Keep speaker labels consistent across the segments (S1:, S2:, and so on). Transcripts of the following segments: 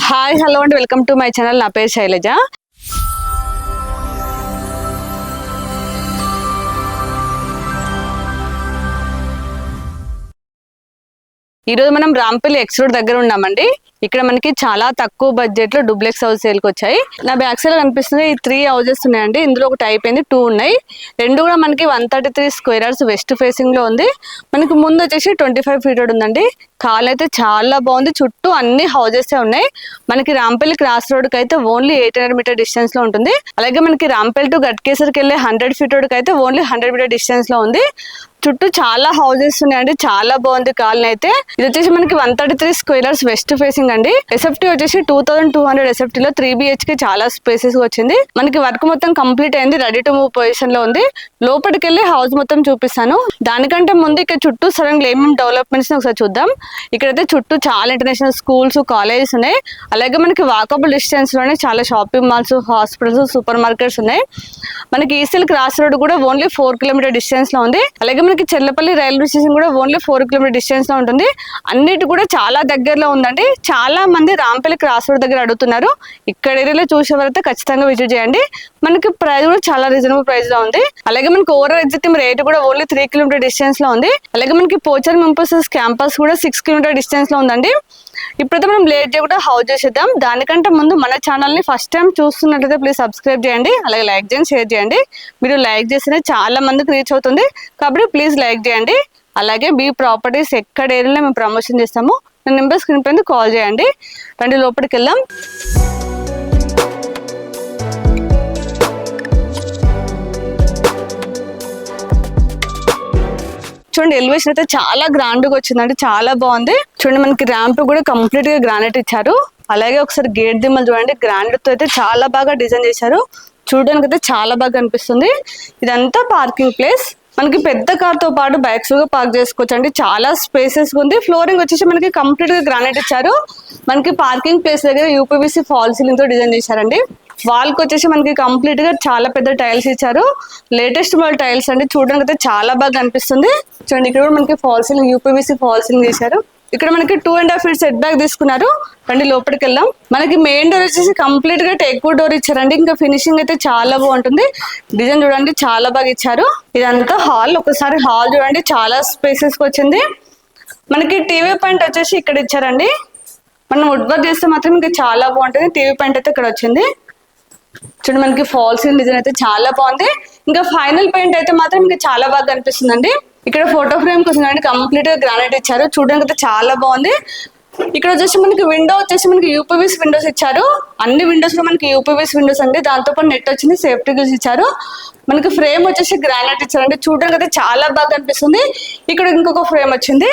S1: Hi hello and welcome to my channel. నా పేరు శైలజ. ఈరోజు మనం రాంపల్లి ఎక్స్ రోడ్ దగ్గర ఉన్నామండి. ఇక్కడ మనకి చాలా తక్కువ బడ్జెట్ లో డూప్లెక్స్ హౌస్ సేల్కి వచ్చాయి. నా బ్యాక్ సైడ్ కనిపిస్తుంది ఈ 3 హౌసెస్ ఉన్నాయండి. ఇందులో ఒకటి అయిపోయింది, 2 ఉన్నాయి. రెండు కూడా మనకి 133 స్క్వేర్ యార్డ్స్ వెస్ట్ ఫేసింగ్ లో ఉంది. మనకి ముందు వచ్చేసి 25 ఫీట్ రోడ్ ఉందండి. కాల్ అయితే చాలా బాగుంది. చుట్టూ అన్ని హౌసెస్ ఉన్నాయి. మనకి రాంపల్లి క్రాస్ రోడ్ కి అయితే ఓన్లీ 800 మీటర్ డిస్టెన్స్ లో ఉంటుంది. అలాగే మనకి రాంపల్లి టు గట్కేసర్కి వెళ్ళే 100 ఫీట్ రోడ్ కి అయితే ఓన్లీ 100 మీటర్ డిస్టెన్స్ లో ఉంది. చుట్టూ చాలా హౌసెస్ ఉన్నాయండి. చాలా బాగుంది కాలనీ అయితే. ఇది వచ్చేసి మనకి 133 స్క్వేర్ యార్డ్స్ వెస్ట్ ఫేసింగ్ అండి. ఎస్ఎఫ్టీ వచ్చేసి 2200 ఎస్ఎఫ్టీ లో 3 BHK చాలా స్పేసెస్ వచ్చింది. మనకి వర్క్ మొత్తం కంప్లీట్ అయింది, రెడీ టు మూవ్ పొజిషన్ లో ఉంది. లోపలికి వెళ్ళి హౌస్ మొత్తం చూపిస్తాను. దానికంటే ముందు ఇక్కడ చుట్టూ సడన్ ఏమేమి డెవలప్మెంట్స్ ఒకసారి చూద్దాం. ఇక్కడైతే చుట్టూ చాలా ఇంటర్నేషనల్ స్కూల్స్, కాలేజెస్ ఉన్నాయి. అలాగే మనకి వాకబుల్ డిస్టెన్స్ లోనే చాలా shopping malls, hospitals, super markets ఉన్నాయి. మనకి ఈస్టల్ క్రాస్ రోడ్ కూడా ఓన్లీ 4 కిలోమీటర్ డిస్టెన్స్ లో ఉంది. అలాగే మనకి చెర్లపల్లి రైల్వే స్టేషన్ కూడా ఓన్లీ 4 కిలోమీటర్ డిస్టెన్స్ లో ఉంటుంది. అన్నిటి కూడా చాలా దగ్గరలో ఉందండి. చాలా మంది రాంపల్లి క్రాస్ రోడ్ దగ్గర అడుగుతున్నారు. ఇక్కడ ఏరియాలో చూసేవారైతే ఖచ్చితంగా విజిట్ చేయండి. మనకి ప్రైస్ కూడా చాలా రీజనబుల్ ప్రైస్ లో ఉంది. అలాగే మనకి ఓవరాల్ ఎగ్జిటింగ్ రేట్ కూడా ఓన్లీ 3 కిలోమీటర్ డిస్టెన్స్ లో ఉంది. అలాగే మనకి పోచర్ మెంపర్సెస్ క్యాంపస్ కూడా 6 కిలోమీటర్ డిస్టెన్స్ లో ఉందండి. ఇప్పుడైతే మనం లేట్ చేయకుండా హౌస్ చేసేద్దాం. దానికంటే ముందు మన ఛానల్ ని ఫస్ట్ టైం చూస్తున్నట్లయితే ప్లీజ్ సబ్స్క్రైబ్ చేయండి. అలాగే లైక్ చేయండి, షేర్ చేయండి. మీరు లైక్ చేస్తేనే చాలా మందికి రీచ్ అవుతుంది కాబట్టి ప్లీజ్ లైక్ చేయండి. అలాగే మీ ప్రాపర్టీస్ ఎక్కడ ఏరియాలో మేము ప్రమోషన్ చేస్తాము. నా నెంబర్ స్క్రీన్ పైన కాల్ చేయండి. రండి లోపలికి వెళ్దాం. చూడండి, ఎలివేషన్ అయితే చాలా గ్రాండ్ గా వచ్చిందండి. చాలా బాగుంది. చూడండి, మనకి ర్యాంప్ కూడా కంప్లీట్ గా గ్రానైట్ ఇచ్చారు. అలాగే ఒకసారి గేట్ దిమ్మలు చూడండి, గ్రాండ్ తో అయితే చాలా బాగా డిజైన్ చేశారు. చూడడానికి అయితే చాలా బాగా అనిపిస్తుంది. ఇదంతా పార్కింగ్ ప్లేస్. మనకి పెద్ద కార్ తో పాటు బైక్స్ గా పార్క్ చేసుకోవచ్చు అండి. చాలా స్పేసెస్ ఉంది. ఫ్లోరింగ్ వచ్చేసి మనకి కంప్లీట్ గా గ్రానైట్ ఇచ్చారు. మనకి పార్కింగ్ ప్లేస్ దగ్గర UPVC ఫాల్ సీలింగ్ తో డిజైన్ చేశారండి. వాల్ కి వచ్చేసి మనకి కంప్లీట్ గా చాలా పెద్ద టైల్స్ ఇచ్చారు. లేటెస్ట్ మోడల్ టైల్స్ అండి. చూడడానికి అయితే చాలా బాగా అనిపిస్తుంది. చూడండి, ఇక్కడ కూడా మనకి fall ceiling, UPVC fall ceiling చేశారు. ఇక్కడ మనకి 2.5 ఫీట్ సెట్ బ్యాక్ తీసుకున్నారు. రండి లోపలికి వెళ్దాం. మనకి మెయిన్ డోర్ వచ్చేసి కంప్లీట్ గా టేక్ వుడ్ డోర్ ఇచ్చారండి. ఇంకా ఫినిషింగ్ అయితే చాలా బాగుంటుంది. డిజైన్ చూడండి, చాలా బాగా ఇచ్చారు. ఇదంతా హాల్. ఒకసారి హాల్ చూడండి, చాలా స్పేసెస్ వచ్చింది. మనకి టీవీ పాయింట్ వచ్చేసి ఇక్కడ ఇచ్చారండి. మనం వుడ్ వర్క్ చేస్తే మాత్రం ఇంకా చాలా బాగుంటుంది. టీవీ పాయింట్ అయితే ఇక్కడ వచ్చింది. చూడండి, మనకి ఫాల్ సీలింగ్ డిజైన్ అయితే చాలా బాగుంది. ఇంకా ఫైనల్ పెయింట్ అయితే మాత్రం ఇంకా చాలా బాగా కనిపిస్తుందండి. ఇక్కడ ఫోటో ఫ్రేమ్ కోసం కంప్లీట్ గా గ్రానైట్ ఇచ్చారు. చూడడానికి అయితే చాలా బాగుంది. ఇక్కడ వచ్చేసి మనకి విండో వచ్చేసి మనకి UPVC విండోస్ ఇచ్చారు. అన్ని విండోస్ లో మనకి UPVC విండోస్ అండి. దాంతో పాటు నెట్ వచ్చింది, సేఫ్టీ గ్రిల్స్ ఇచ్చారు. మనకి ఫ్రేమ్ వచ్చేసి గ్రానైట్ ఇచ్చారండి. చూడడానికి అయితే చాలా బాగా అనిపిస్తుంది. ఇక్కడ ఇంకొక ఫ్రేమ్ వచ్చింది.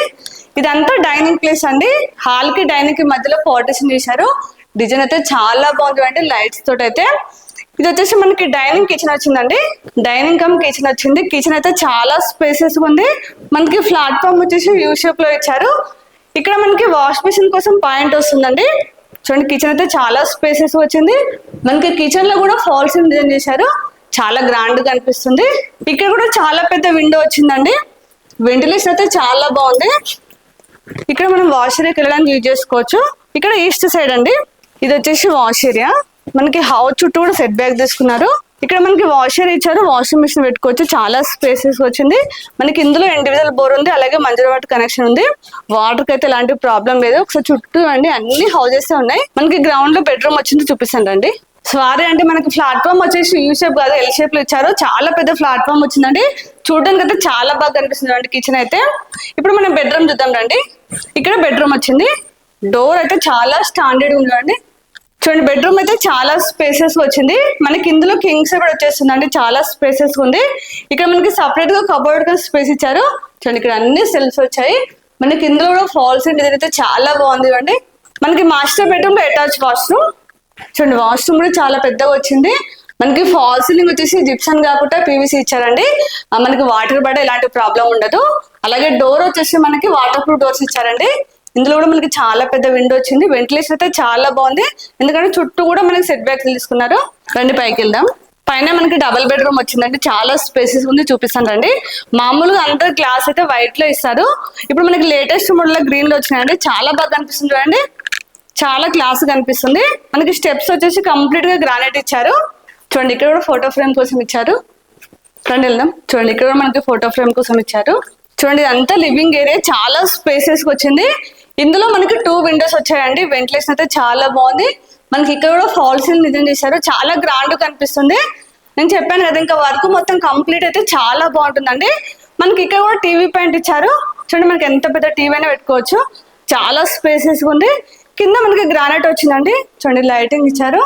S1: ఇదంతా డైనింగ్ ప్లేస్ అండి. హాల్ కి డైనింగ్ కి మధ్యలో పార్టిషన్ చేశారు. డిజైన్ అయితే చాలా బాగుంది అండి, లైట్స్ తోటి అయితే. ఇది వచ్చేసి మనకి డైనింగ్ కిచెన్ వచ్చిందండి. డైనింగ్ కమ్ కిచెన్ వచ్చింది. కిచెన్ అయితే చాలా స్పేసెస్ ఉంది. మనకి ప్లాట్ఫామ్ వచ్చేసి యూ షేప్ లో ఇచ్చారు. ఇక్కడ మనకి వాష్ బేసిన్ కోసం పాయింట్ వస్తుందండి. చూడండి, కిచెన్ అయితే చాలా స్పేసెస్ వచ్చింది. మనకి కిచెన్ లో కూడా ఫాల్ సీలింగ్ డిజైన్ చేశారు. చాలా గ్రాండ్ గా అనిపిస్తుంది. ఇక్కడ కూడా చాలా పెద్ద విండో వచ్చిందండి. వెంటిలేషన్ అయితే చాలా బాగుంది. ఇక్కడ మనం వాష్ ఏరియాకి వెళ్ళడానికి యూజ్ చేసుకోవచ్చు. ఇక్కడ ఈస్ట్ సైడ్ అండి. ఇది వచ్చేసి వాష్ ఏరియా. మనకి హౌస్ చుట్టూ కూడా సెట్ బ్యాక్ తీసుకున్నారు. ఇక్కడ మనకి వాషర్ ఇచ్చారు, వాషింగ్ మిషన్ పెట్టుకోవచ్చు. చాలా స్పేసెస్ వచ్చింది. మనకి ఇందులో ఇండివిజువల్ బోర్ ఉంది, అలాగే మంజూరు వాటర్ కనెక్షన్ ఉంది. వాటర్ కి అయితే ఎలాంటి ప్రాబ్లం లేదు. ఒకసారి చుట్టూ అండి అన్ని హౌసెస్ ఉన్నాయి. మనకి గ్రౌండ్ లో బెడ్రూమ్ వచ్చింది, చూపిస్తాను రండి. సారీ అంటే మనకి ప్లాట్ఫామ్ వచ్చేసి యూ షేప్ కాదు, L షేప్ లో ఇచ్చారు. చాలా పెద్ద ప్లాట్ఫామ్ వచ్చిందండి. చూడడానికి అయితే చాలా బాగా కనిపిస్తుంది అండి కిచెన్ అయితే. ఇప్పుడు మనం బెడ్రూమ్ చూద్దాం రండి. ఇక్కడ బెడ్రూమ్ వచ్చింది. డోర్ అయితే చాలా స్టాండర్డ్ ఉందండి. చూడండి, బెడ్రూమ్ అయితే చాలా స్పేసెస్ వచ్చింది. మనకి ఇందులో కింగ్ సైడ్ వచ్చేస్తుంది అండి. చాలా స్పేసెస్ ఉంది. ఇక్కడ మనకి సపరేట్ గా కబోర్డ్ గా స్పేస్ ఇచ్చారు. చూడండి, ఇక్కడ అన్ని సెల్ఫ్స్ వచ్చాయి. మనకి ఇందులో కూడా ఫాల్స్ డిజైన్ అయితే చాలా బాగుంది అండి. మనకి మాస్టర్ బెడ్రూమ్ లో అటాచ్ వాష్రూమ్. చూడండి, వాష్రూమ్ కూడా చాలా పెద్దగా వచ్చింది. మనకి ఫాల్ సీలింగ్ వచ్చేసి జిప్సన్ కాకుండా PVC ఇచ్చారండి. మనకి వాటర్ పడే ఎలాంటి ప్రాబ్లం ఉండదు. అలాగే డోర్ వచ్చేసి మనకి వాటర్ ప్రూఫ్ డోర్స్ ఇచ్చారండి. ఇందులో కూడా మనకి చాలా పెద్ద విండో వచ్చింది. వెంటిలేషన్ అయితే చాలా బాగుంది, ఎందుకంటే చుట్టూ కూడా మనకి సెట్ బ్యాక్ తీసుకున్నారు. రండి పైకి వెళ్దాం. పైన మనకి డబుల్ బెడ్రూమ్ వచ్చిందండి. చాలా స్పేసెస్ ఉంది, చూపిస్తాను రండి. మామూలుగా అందరు గ్లాస్ అయితే వైట్ లో ఇస్తారు. ఇప్పుడు మనకి లేటెస్ట్ మోడల్ గ్రీన్ లో వచ్చినాయండి. చాలా బాగా కనిపిస్తుంది చూడండి. చాలా క్లాస్ కనిపిస్తుంది. మనకి స్టెప్స్ వచ్చేసి కంప్లీట్ గా గ్రానైట్ ఇచ్చారు. చూడండి ఇక్కడ కూడా ఫోటో ఫ్రేమ్ కోసం ఇచ్చారు. రండి వెళ్దాం. చూడండి ఇక్కడ కూడా మనకి ఫోటో ఫ్రేమ్ కోసం ఇచ్చారు. చూడండి ఇదంతా లివింగ్ ఏరియా, చాలా స్పేసెస్ వచ్చింది. ఇందులో మనకి 2 విండోస్ వచ్చాయండి. వెంటిలేషన్ అయితే చాలా బాగుంది. మనకి ఇక్కడ కూడా ఫాల్ సీలింగ్ డిజైన్ చేశారు, చాలా గ్రాండ్ కనిపిస్తుంది. నేను చెప్పాను కదా, ఇంకా వర్క్ మొత్తం కంప్లీట్ అయితే చాలా బాగుంటుందండి. మనకి ఇక్కడ కూడా టీవీ పాయింట్ ఇచ్చారు. చూడండి మనకి ఎంత పెద్ద టీవీ అయినా పెట్టుకోవచ్చు, చాలా స్పేసెస్ ఉంది. కింద మనకి గ్రానైట్ వచ్చిందండి. చూడండి లైటింగ్ ఇచ్చారు.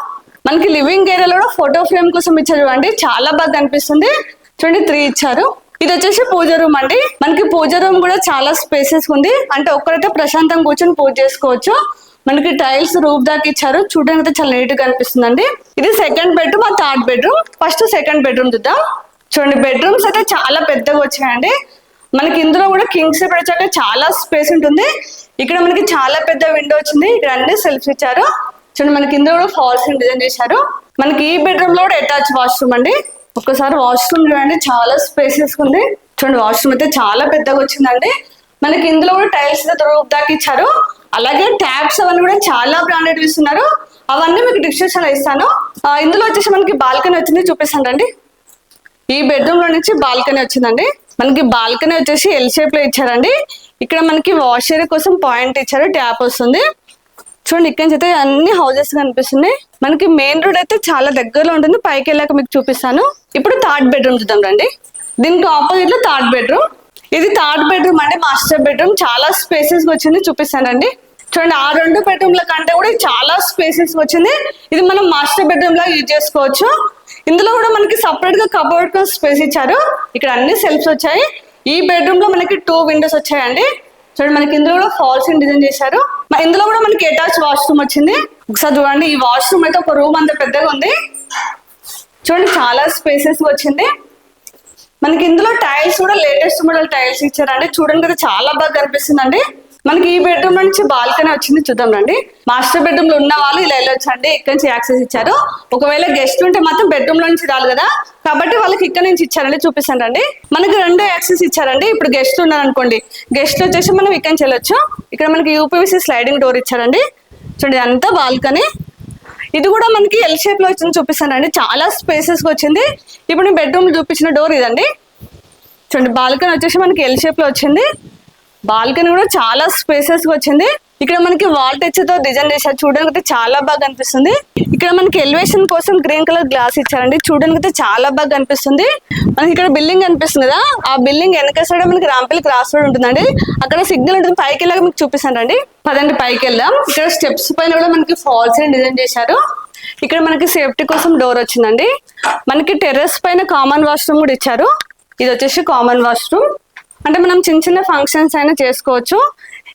S1: మనకి లివింగ్ ఏరియాలో కూడా ఫోటో ఫ్రేమ్ కోసం ఇచ్చారు చూడండి, చాలా బాగా కనిపిస్తుంది. చూడండి 3 ఇచ్చారు. ఇది వచ్చేసి పూజ రూమ్ అండి. మనకి పూజ రూమ్ కూడా చాలా స్పేసెస్ ఉంది, అంటే ఒక్కరైతే ప్రశాంతంగా కూర్చొని పూజ చేసుకోవచ్చు. మనకి టైల్స్ రూఫ్ దాకా ఇచ్చారు, చూడడానికి అయితే చాలా నీట్ గా అనిపిస్తుందండి. ఇది సెకండ్ బెడ్రూమ్, ఆ third bedroom. First second bedroom చూద్దాం. చూడండి బెడ్రూమ్స్ అయితే చాలా పెద్దగా వచ్చాయండి. మనకి ఇందులో కూడా కింగ్ సైజ్ వచ్చాక చాలా స్పేస్ ఉంటుంది. ఇక్కడ మనకి చాలా పెద్ద విండో వచ్చింది. ఇక్కడ అన్ని సెల్ఫ్స్ ఇచ్చారు. చూడండి మనకి ఇందులో కూడా ఫాల్స్ డిజైన్ చేశారు. మనకి ఈ బెడ్రూమ్ లో కూడా అటాచ్ వాష్రూమ్ అండి. ఒక్కసారి వాష్రూమ్ చూడండి, చాలా స్పేసెస్ ఉంది. చూడండి వాష్రూమ్ అయితే చాలా పెద్దగా వచ్చిందండి. మనకి ఇందులో కూడా టైల్స్ రూఫ్ దాకా ఇచ్చారు. అలాగే ట్యాప్స్ అవన్నీ కూడా చాలా బ్రాండెడ్ ఇస్తున్నారు. అవన్నీ మీకు డిస్క్రిప్షన్ లో ఇస్తాను. ఇందులో వచ్చేసి మనకి బాల్కనీ వచ్చింది, చూపిస్తాను రండి. ఈ బెడ్రూమ్ లో నుంచి బాల్కనీ వచ్చిందండి. మనకి బాల్కనీ వచ్చేసి ఎల్ షేప్ లో ఇచ్చారండి. ఇక్కడ మనకి వాష్ ఏరియా కోసం పాయింట్ ఇచ్చారు, ట్యాప్ వస్తుంది. చూడండి ఇక్కడ నుంచి అయితే అన్ని హౌసెస్ కనిపిస్తున్నాయి. మనకి మెయిన్ రోడ్ అయితే చాలా దగ్గరలో ఉంటుంది. పైకి వెళ్ళాక మీకు చూపిస్తాను. ఇప్పుడు థర్డ్ బెడ్రూమ్ చూద్దాం రండి. దీనికి ఆపోజిట్ లో థర్డ్ బెడ్రూమ్. ఇది థర్డ్ బెడ్రూమ్ అండి, మాస్టర్ బెడ్రూమ్. చాలా స్పేసెస్ వచ్చింది, చూపిస్తానండి. చూడండి ఆ 2 బెడ్రూమ్ల కంటే కూడా చాలా స్పేసెస్ వచ్చింది. ఇది మనం మాస్టర్ బెడ్రూమ్ లా యూజ్ చేసుకోవచ్చు. ఇందులో కూడా మనకి సపరేట్ గా కబోర్డ్ స్పేస్ ఇచ్చారు. ఇక్కడ అన్ని సెల్ఫ్స్ వచ్చాయి. ఈ బెడ్రూమ్ లో మనకి 2 విండోస్ వచ్చాయండి. చూడండి మనకి ఇందులో కూడా ఫాల్స్ డిజైన్ చేశారు. ఇందులో కూడా మనకి అటాచ్ వాష్రూమ్ వచ్చింది. ఒకసారి చూడండి, ఈ వాష్రూమ్ అయితే ఒక రూమ్ అంత పెద్దగా ఉంది. చూడండి చాలా స్పేసెస్ వచ్చింది. మనకి ఇందులో టైల్స్ కూడా లేటెస్ట్ మోడల్ టైల్స్ ఇచ్చారండి. చూడండి కదా చాలా బాగా కనిపిస్తుందండి. మనకి ఈ బెడ్రూమ్ నుంచి బాల్కనీ వచ్చింది, చూద్దాం రండి. మాస్టర్ బెడ్రూమ్ లో ఉన్న వాళ్ళు ఇలా వెళ్ళొచ్చండి. ఇక్కడ నుంచి యాక్సెస్ ఇచ్చారు. ఒకవేళ గెస్ట్ ఉంటే మాత్రం బెడ్రూమ్ లో నుంచి రాలి కదా, కాబట్టి వాళ్ళకి ఇక్కడ నుంచి ఇచ్చారండి. చూపిస్తాను రండి. మనకి 2 యాక్సెస్ ఇచ్చారండి. ఇప్పుడు గెస్ట్ ఉన్నారు అనుకోండి, గెస్ట్ వచ్చేసి మనం ఇక్కడ నుంచి వెళ్ళొచ్చు. ఇక్కడ మనకి యూపీవీసీ స్లైడింగ్ డోర్ ఇచ్చారండి. చూడండి అంతా బాల్కనీ. ఇది కూడా మనకి ఎల్ షేప్ లో వచ్చింది, చూపిస్తాను అండి. చాలా స్పేసెస్ వచ్చింది. ఇప్పుడు నేను బెడ్రూమ్ చూపించిన డోర్ ఇదండి. చూడండి బాల్కనీ వచ్చేసి మనకి ఎల్ షేప్ లో వచ్చింది. బాల్కనీ కూడా చాలా స్పేసెస్ వచ్చింది. ఇక్కడ మనకి వాల్ టచ్ తో డిజైన్ చేశారు, చూడడానికి అయితే చాలా బాగా అనిపిస్తుంది. ఇక్కడ మనకి ఎలివేషన్ కోసం గ్రీన్ కలర్ గ్లాస్ ఇచ్చారండి. చూడడానికి అయితే చాలా బాగా కనిపిస్తుంది. మనకి ఇక్కడ బిల్డింగ్ కనిపిస్తుంది కదా, ఆ బిల్డింగ్ వెనక సైడ్ మనకి రాంపల్లి క్రాస్ రోడ్ ఉంటుందండి. అక్కడ సిగ్నల్ ఉంటుంది. పైకి వెళ్ళాక మీకు చూపిస్తాను అండి. పదండి పైకి వెళ్దాం. ఇక్కడ స్టెప్స్ పైన కూడా మనకి ఫాల్స్ డిజైన్ చేశారు. ఇక్కడ మనకి సేఫ్టీ కోసం డోర్ వచ్చిందండి. మనకి టెర్రస్ పైన కామన్ వాష్రూమ్ కూడా ఇచ్చారు. ఇది వచ్చేసి కామన్ వాష్రూమ్, అంటే మనం చిన్న చిన్న ఫంక్షన్స్ అయినా చేసుకోవచ్చు.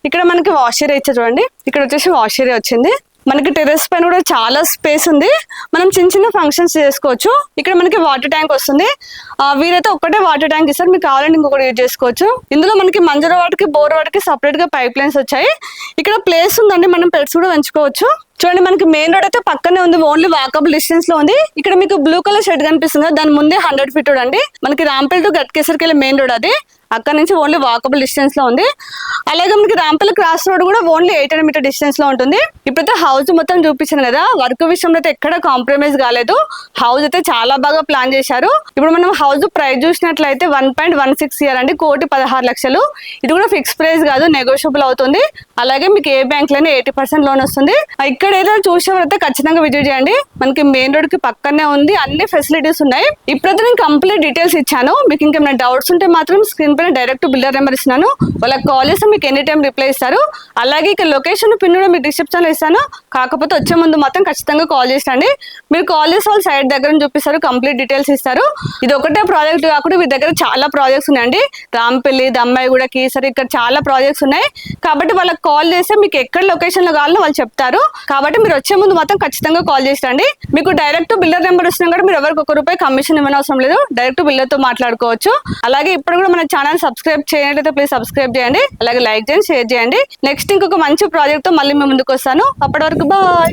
S1: ఇక్కడ మనకి వాష్ ఏరియా ఇచ్చారు చూడండి. ఇక్కడ వచ్చేసి వాష్ ఏరియా వచ్చింది. మనకి టెర్రస్ పైన కూడా చాలా స్పేస్ ఉంది. మనం చిన్న చిన్న ఫంక్షన్స్ చేసుకోవచ్చు. ఇక్కడ మనకి వాటర్ ట్యాంక్ వస్తుంది. వీరైతే ఒక్కటే వాటర్ ట్యాంక్ ఇస్తారు, మీకు కావాలంటే ఇంకొకటి యూజ్ చేసుకోవచ్చు. ఇందులో మనకి మంజర వాటికి బోర్ వాటికి సపరేట్ గా పైప్ లైన్స్ వచ్చాయి. ఇక్కడ ప్లేస్ ఉందండి, మనం పెట్స్ కూడా పెంచుకోవచ్చు. చూడండి మనకి మెయిన్ రోడ్ అయితే పక్కనే ఉంది, ఓన్లీ వాకబుల్ డిస్టెన్స్ లో ఉంది. ఇక్కడ మీకు బ్లూ కలర్ షెడ్ కనిపిస్తుంది కదా, దాని ముందే 100 ఫీట్ రోడ్ అండి. మనకి రాంపల్లి టు గట్కేసరికి వెళ్ళే మెయిన్ రోడ్ అది. అక్కడ నుంచి ఓన్లీ వాకబుల్ డిస్టెన్స్ లో ఉంది. అలాగే మనకి రాంపల్లి క్రాస్ రోడ్ కూడా ఓన్లీ 800 మీటర్ డిస్టెన్స్ లో ఉంటుంది. ఇప్పుడైతే హౌస్ మొత్తం చూపించాను కదా, వర్క్ విషయంలో అయితే ఎక్కడ కాంప్రమైజ్ కాలేదు. హౌస్ అయితే చాలా బాగా ప్లాన్ చేశారు. ఇప్పుడు మనం హౌస్ ప్రైస్ చూసినట్లయితే 1.16 ఇయర్ అండి, 1,16,00,000. ఇది కూడా ఫిక్స్ ప్రైస్ కాదు, నెగోషియబుల్ అవుతుంది. అలాగే మీకు ఏ బ్యాంక్ లోనే 80% లోన్ వస్తుంది. ఇక్కడ ఏదైనా చూసేవారైతే ఖచ్చితంగా విజిట్ చేయండి. మనకి మెయిన్ రోడ్ కి పక్కనే ఉంది, అన్ని ఫెసిలిటీస్ ఉన్నాయి. ఇప్పుడైతే నేను కంప్లీట్ డీటెయిల్స్ ఇచ్చాను. మీకు ఇంకేమైనా డౌట్స్ ఉంటే మాత్రం స్క్రీన్ పైన డైరెక్ట్ బిల్డర్ నెంబర్ ఇస్తున్నాను, వాళ్ళకి కాల్ చేస్తే మీకు ఎనీ టైం రిప్లై ఇస్తారు. అలాగే ఇక్కడ లొకేషన్ పిన్ కూడా మీకు డిస్క్రిప్షన్ లో ఇస్తాను. కాకపోతే వచ్చే ముందు మాత్రం ఖచ్చితంగా కాల్ చేయండి. మీరు కాల్ చేస్తే వాళ్ళు సైడ్ దగ్గర చూపిస్తారు, కంప్లీట్ డీటెయిల్స్ ఇస్తారు. ఇది ఒకటే ప్రాజెక్ట్ కాకుండా మీ దగ్గర చాలా ప్రాజెక్ట్స్ ఉన్నాయండి. రాంపల్లి, దమ్మాయిగూడ, కీసరి, ఇక్కడ చాలా ప్రాజెక్ట్స్ ఉన్నాయి. కాబట్టి వాళ్ళకి కాల్ చేస్తే మీకు ఎక్కడ లొకేషన్ లో కావాలో వాళ్ళు చెప్తారు. కాబట్టి మీరు వచ్చే ముందు మాత్రం ఖచ్చితంగా కాల్ చేయండి. మీకు డైరెక్ట్ బిల్డర్ నెంబర్ ఇస్తున్నా కూడా మీరు ఎవరికి ₹1 కమిషన్ ఇవ్వని అవసరం లేదు, డైరెక్ట్ బిల్డర్ తో మాట్లాడుకోవచ్చు. అలాగే ఇప్పుడు కూడా మన ఛానల్ సబ్స్క్రైబ్ చేయనట్లయితే ప్లీజ్ సబ్స్క్రైబ్ చేయండి. అలాగే లైక్ చేయండి, షేర్ చేయండి. నెక్స్ట్ ఇంకొక మంచి ప్రాజెక్ట్ తో మళ్ళీ మేము ముందుకు వస్తాను. అప్పటి వరకు బాయ్.